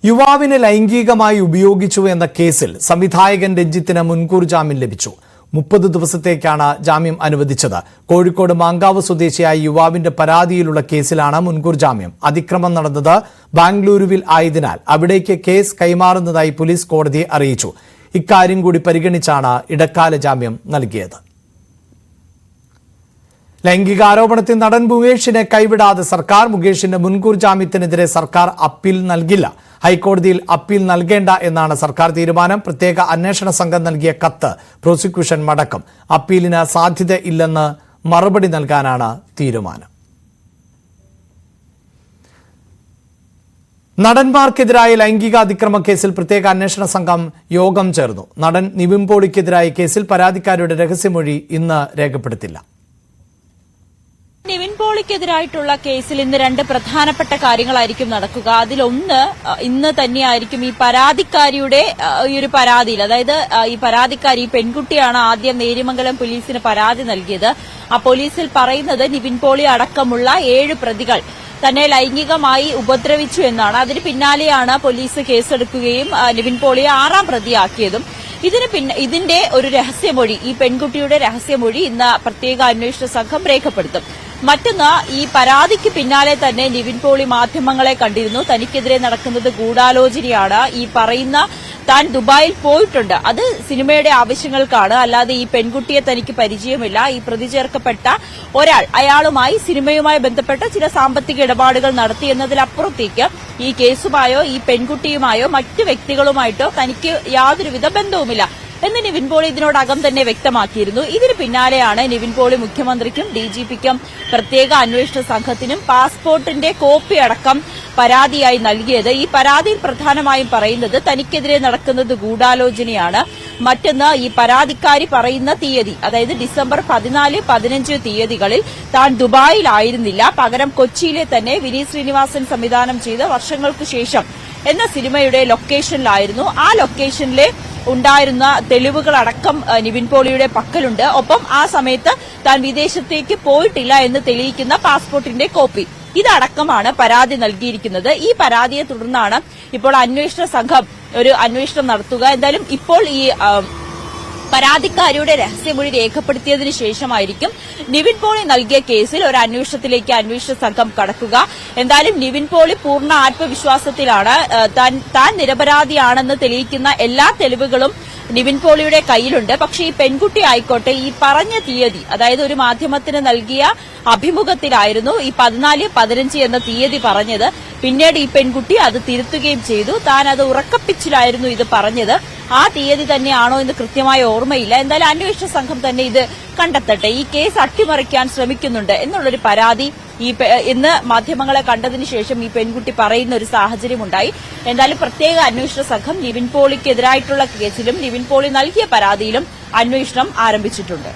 യുവാവിനെ ലൈംഗികമായി ഉപയോഗിച്ചു എന്ന കേസിൽ സംവിധായകൻ രഞ്ജിത്തിന് മുൻകൂർ ജാമ്യം ലഭിച്ചു. 30 ദിവസത്തേക്കാണ് ജാമ്യം അനുവദിച്ചത്. കോഴിക്കോട് മാങ്കാവ് സ്വദേശിയായ യുവാവിന്റെ പരാതിയിലുള്ള കേസിലാണ് മുൻകൂർ ജാമ്യം. അതിക്രമം നടന്നത് ബാംഗ്ലൂരുവിൽ ആയതിനാൽ അവിടേക്ക് കേസ് കൈമാറുന്നതായി പോലീസ് കോടതിയെ അറിയിച്ചു. ഇക്കാര്യം കൂടി പരിഗണിച്ചാണ് ഇടക്കാല ജാമ്യം നൽകിയത്. ലൈംഗികാരോപണത്തിൽ നടൻ മുകേഷിനെ കൈവിടാതെ സർക്കാർ. മുകേഷിന്റെ മുൻകൂർ ജാമ്യത്തിനെതിരെ സർക്കാർ അപ്പീൽ നൽകില്ല. ഹൈക്കോടതിയിൽ അപ്പീൽ നൽകേണ്ട എന്നാണ് സർക്കാർ തീരുമാനം. പ്രത്യേക അന്വേഷണ സംഘം നൽകിയ കത്ത് പ്രോസിക്യൂഷൻ മടക്കും. അപ്പീലിന് സാധ്യതയില്ലെന്ന് മറുപടി നൽകാനാണ് തീരുമാനം. നടന്മാർക്കെതിരായ ലൈംഗിക അതിക്രമ കേസിൽ പ്രത്യേക അന്വേഷണ സംഘം യോഗം ചേർന്നു. നടൻ നിവിൻ പോളിക്കെതിരായ കേസിൽ പരാതിക്കാരുടെ രഹസ്യമൊഴി ഇന്ന് രേഖപ്പെടുത്തില്ല. നിവിൻ പോളിക്കെതിരായിട്ടുള്ള കേസിൽ ഇന്ന് രണ്ട് പ്രധാനപ്പെട്ട കാര്യങ്ങളായിരിക്കും നടക്കുക. അതിലൊന്ന് ഇന്ന് തന്നെയായിരിക്കും ഈ പരാതിക്കാരിയുടെ ഈ ഒരു പരാതിയിൽ, അതായത് ഈ പരാതിക്കാരി പെൺകുട്ടിയാണ് ആദ്യം നേര്യമംഗലം പോലീസിന് പരാതി നൽകിയത്. ആ പോലീസിൽ പറയുന്നത് നിവിൻ പോളി അടക്കമുള്ള 7 പ്രതികൾ തന്നെ ലൈംഗികമായി ഉപദ്രവിച്ചു എന്നാണ്. അതിന് പിന്നാലെയാണ് പോലീസ് കേസെടുക്കുകയും നിവിൻ പോളിയെ 6ാം പ്രതിയാക്കിയതും. ഇതിന്റെ ഒരു രഹസ്യമൊഴി, ഈ പെൺകുട്ടിയുടെ രഹസ്യമൊഴി ഇന്ന് പ്രത്യേക അന്വേഷണ സംഘം രേഖപ്പെടുത്തും. മറ്റൊന്ന്, ഈ പരാതിക്ക് പിന്നാലെ തന്നെ നിവിൻ പോളി മാധ്യമങ്ങളെ കണ്ടിരുന്നു. തനിക്കെതിരെ നടക്കുന്നത് ഗൂഢാലോചനയാണ്. ഈ പറയുന്ന താൻ ദുബായിൽ പോയിട്ടുണ്ട്, അത് സിനിമയുടെ ആവശ്യങ്ങൾക്കാണ്, അല്ലാതെ ഈ പെൺകുട്ടിയെ തനിക്ക് പരിചയമില്ല. ഈ പ്രതി ചേർക്കപ്പെട്ട ഒരാൾ, അയാളുമായി സിനിമയുമായി ബന്ധപ്പെട്ട ചില സാമ്പത്തിക ഇടപാടുകൾ നടത്തിയെന്നതിലപ്പുറത്തേക്ക് ഈ കേസുമായോ ഈ പെൺകുട്ടിയുമായോ മറ്റു വ്യക്തികളുമായിട്ടോ തനിക്ക് യാതൊരുവിധ ബന്ധവുമില്ല എന്ന് നിവിൻ പോളി ഇതിനോടകം തന്നെ വ്യക്തമാക്കിയിരുന്നു. ഇതിന് പിന്നാലെയാണ് നിവിൻ പോളി മുഖ്യമന്ത്രിക്കും ഡിജിപിക്കും പ്രത്യേക അന്വേഷണ സംഘത്തിനും പാസ്പോർട്ടിന്റെ കോപ്പി അടക്കം പരാതിയായി നൽകിയത്. ഈ പരാതിയിൽ പ്രധാനമായും പറയുന്നത് തനിക്കെതിരെ നടക്കുന്നത് ഗൂഢാലോചനയാണ്. മറ്റൊന്ന്, ഈ പരാതിക്കാരി പറയുന്ന തീയതി, അതായത് ഡിസംബർ 14, 15 തീയതികളിൽ താൻ ദുബായിലായിരുന്നില്ല, പകരം കൊച്ചിയിലെ തന്നെ വിനീത് ശ്രീനിവാസൻ സംവിധാനം ചെയ്ത വർഷങ്ങൾക്ക് ശേഷം എന്ന സിനിമയുടെ ലൊക്കേഷനിലായിരുന്നു. ആ ലൊക്കേഷനിലെ ഉണ്ടായിരുന്ന തെളിവുകളടക്കം നിവിൻ പോളിയുടെ പക്കലുണ്ട്. ഒപ്പം ആ സമയത്ത് താൻ വിദേശത്തേക്ക് പോയിട്ടില്ല എന്ന് തെളിയിക്കുന്ന പാസ്പോർട്ടിന്റെ കോപ്പി, ഇതടക്കമാണ് പരാതി നൽകിയിരിക്കുന്നത്. ഈ പരാതിയെ തുടർന്നാണ് ഇപ്പോൾ അന്വേഷണ സംഘം ഒരു അന്വേഷണം നടത്തുക. എന്തായാലും ഇപ്പോൾ ഈ പരാതിക്കാരിയുടെ രഹസ്യമൊഴി രേഖപ്പെടുത്തിയതിനു ശേഷമായിരിക്കും നിവിൻ പോളി നൽകിയ കേസിൽ ഒരു അന്വേഷണത്തിലേക്ക് അന്വേഷണ സംഘം കടക്കുക. എന്തായാലും നിവിൻ പോളി പൂർണ്ണ ആത്മവിശ്വാസത്തിലാണ്. താൻ നിരപരാധിയാണെന്ന് തെളിയിക്കുന്ന എല്ലാ തെളിവുകളും നിവിൻ പോളിയുടെ കയ്യിലുണ്ട്. പക്ഷേ ഈ പെൺകുട്ടി ആയിക്കോട്ടെ, ഈ പറഞ്ഞ തീയതി, അതായത് ഒരു മാധ്യമത്തിന് നൽകിയ അഭിമുഖത്തിലായിരുന്നു ഈ 14, 15 എന്ന തീയതി പറഞ്ഞത്. പിന്നീട് ഈ പെൺകുട്ടി അത് തിരുത്തുകയും ചെയ്തു. താൻ അത് ഉറക്കപ്പിച്ചിലായിരുന്നു ഇത് പറഞ്ഞത്. ആ തീയതി തന്നെയാണോ എന്ന് കൃത്യമായ ഓർമ്മയില്ല. എന്തായാലും അന്വേഷണ സംഘം തന്നെ ഇത് കണ്ടെത്തട്ടെ. ഈ കേസ് അട്ടിമറിക്കാൻ ശ്രമിക്കുന്നുണ്ട് എന്നുള്ളൊരു പരാതി ഇന്ന് മാധ്യമങ്ങളെ കണ്ടതിന് ശേഷം ഈ പെൺകുട്ടി പറയുന്ന ഒരു സാഹചര്യമുണ്ടായി. എന്തായാലും പ്രത്യേക അന്വേഷണ സംഘം നിവിൻ പോളിക്കെതിരായിട്ടുള്ള കേസിലും നിവിൻ പോളി നൽകിയ പരാതിയിലും അന്വേഷണം ആരംഭിച്ചിട്ടുണ്ട്.